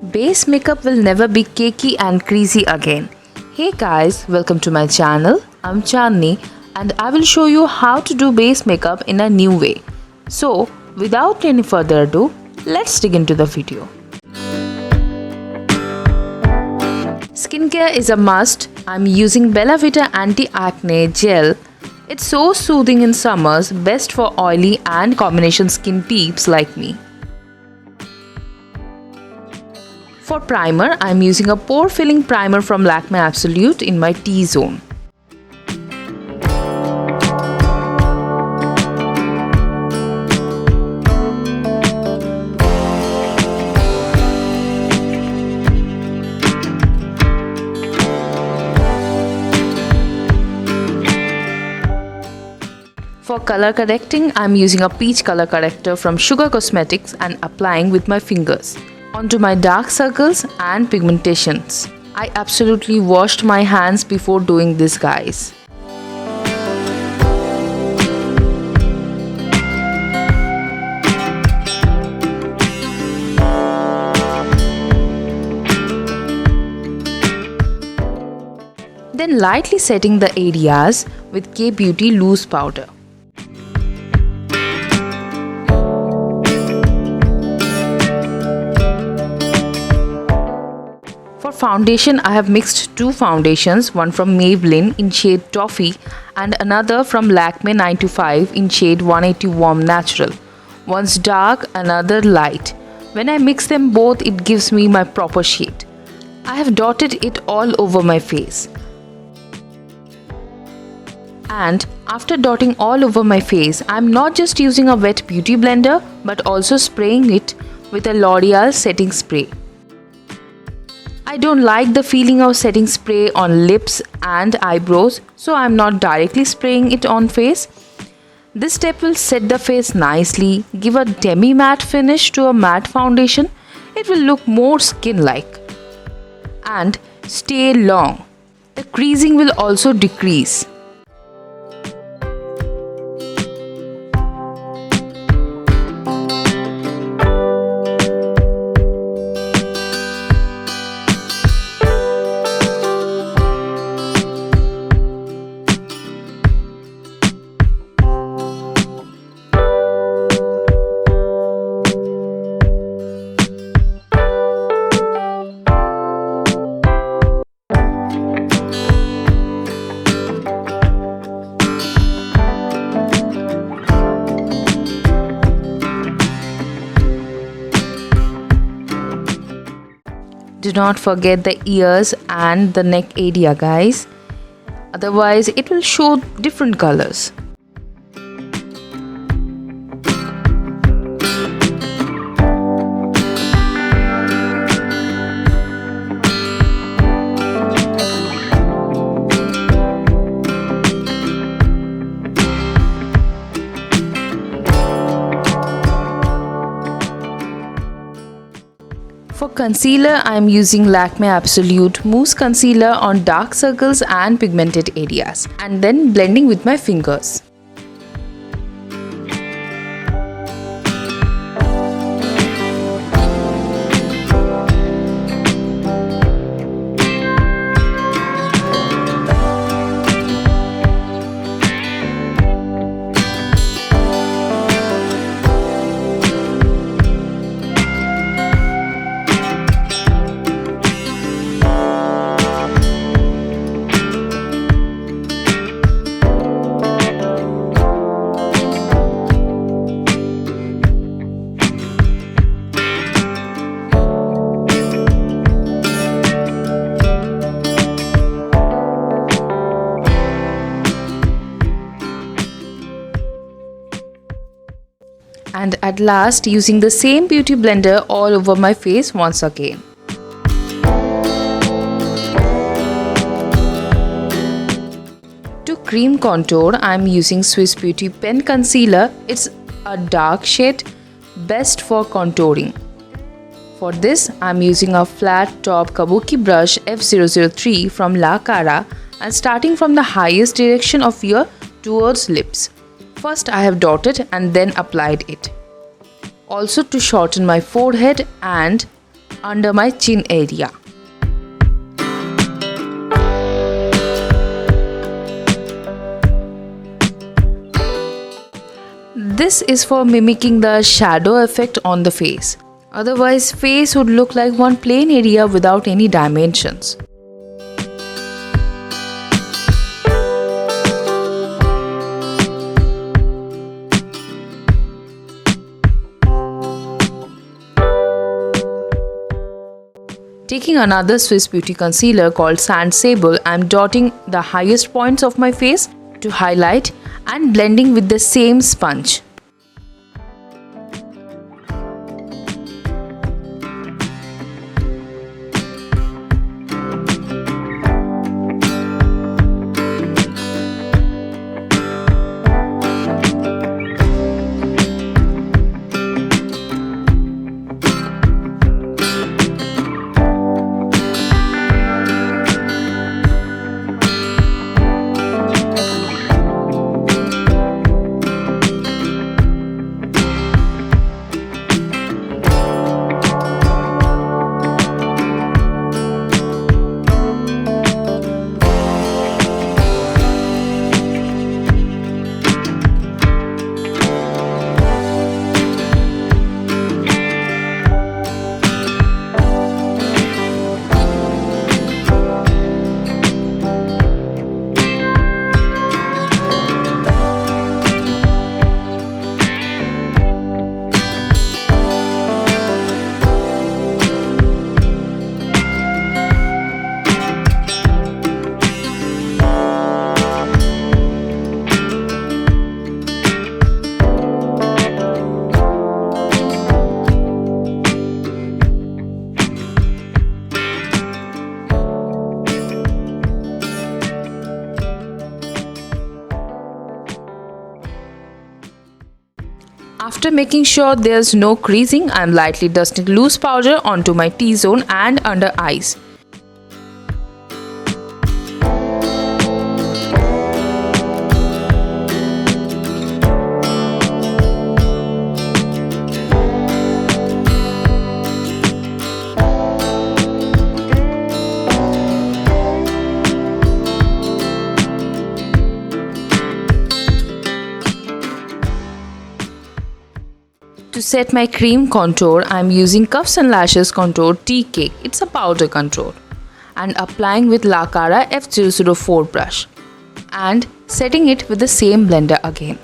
Base makeup will never be cakey and greasy again. Hey guys, welcome to my channel. I'm Chandni and I will show you how to do base makeup in a new way. So, without any further ado, let's dig into the video. Skincare is a must. I'm using Vita anti-acne gel. It's so soothing in summers, best for oily and combination skin peeps like me. For primer, I am using a pore filling primer from Lakme Absolute in my T-zone. For color correcting, I am using a peach color corrector from Sugar Cosmetics and applying with my fingers onto my dark circles and pigmentations. I absolutely washed my hands before doing this, guys. Then lightly setting the areas with K-Beauty loose powder. For foundation, I have mixed two foundations, one from Maybelline in shade Toffee and another from Lakme 925 in shade 180 Warm Natural. One's dark, another light. When I mix them both, it gives me my proper shade. I have dotted it all over my face. And after dotting all over my face, I am not just using a wet beauty blender but also spraying it with a L'Oreal setting spray. I don't like the feeling of setting spray on lips and eyebrows, so I am not directly spraying it on face. This step will set the face nicely, give a demi-matte finish to a matte foundation. It will look more skin-like and stay long. The creasing will also decrease. Do not forget the ears and the neck area, guys. Otherwise, it will show different colors. For concealer, I am using Lakme Absolute Mousse Concealer on dark circles and pigmented areas and then blending with my fingers. And at last, using the same beauty blender all over my face once again. To cream contour, I am using Swiss Beauty Pen Concealer. It's a dark shade, best for contouring. For this, I am using a flat top kabuki brush F003 from La Cara and starting from the highest direction of ear towards lips. First I have dotted and then applied it. Also to shorten my forehead and under my chin area. This is for mimicking the shadow effect on the face. Otherwise, face would look like one plain area without any dimensions. Taking another Swiss Beauty concealer called Sable, I am dotting the highest points of my face to highlight and blending with the same sponge. After making sure there's no creasing, I'm lightly dusting loose powder onto my T-zone and under eyes. To set my cream contour, I am using Cuffs and Lashes Contour Tea Cake. It's a powder contour. And applying with La Cara F004 brush. And setting it with the same blender again.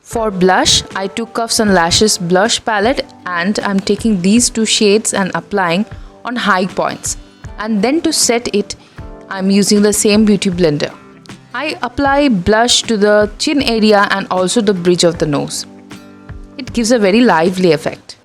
For blush, I took Cuffs and Lashes blush palette and I'm taking these two shades and applying on high points. And then to set it, I'm using the same beauty blender. I apply blush to the chin area and also the bridge of the nose. It gives a very lively effect.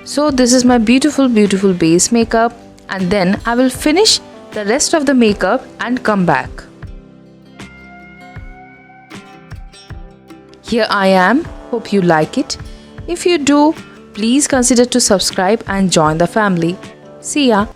So this is my beautiful base makeup, and then I will finish the rest of the makeup and come back. Here I am. Hope you like it. If you do, please consider to subscribe and join the family. See ya.